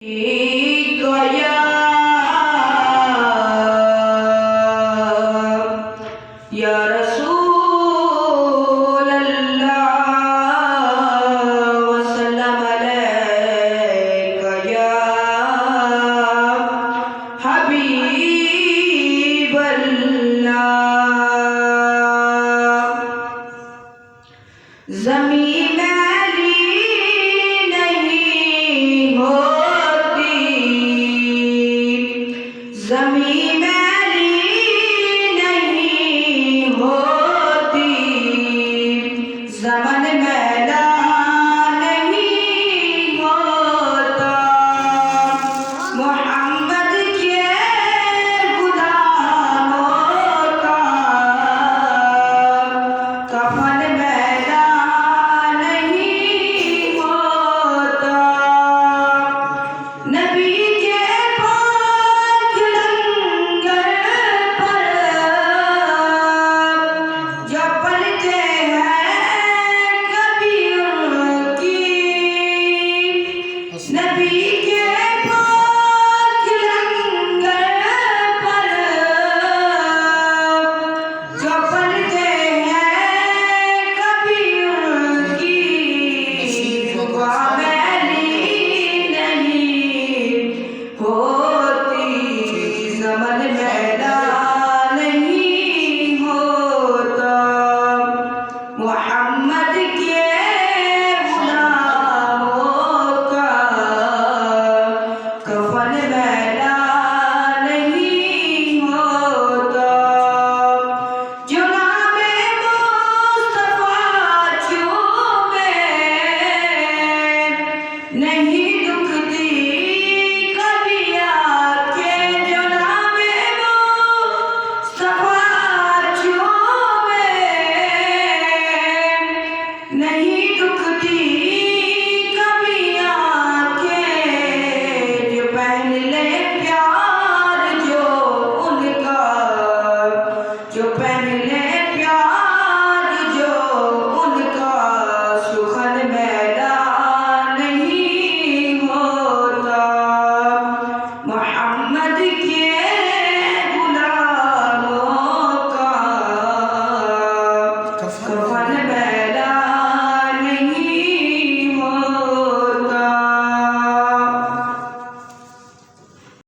गया या रसूल अल्लाह वसल्लम अलैका या हबीब अल्लाह। ज़मीन मैली नहीं होती, ज़मीन मैली नहीं होती, ज़मन मैला नहीं होता। मोहम्मद के गुलामों का कफन मैला नहीं होता। नबी के पाक लंगर पर जब पलते हैं कभी उनकी, नबी के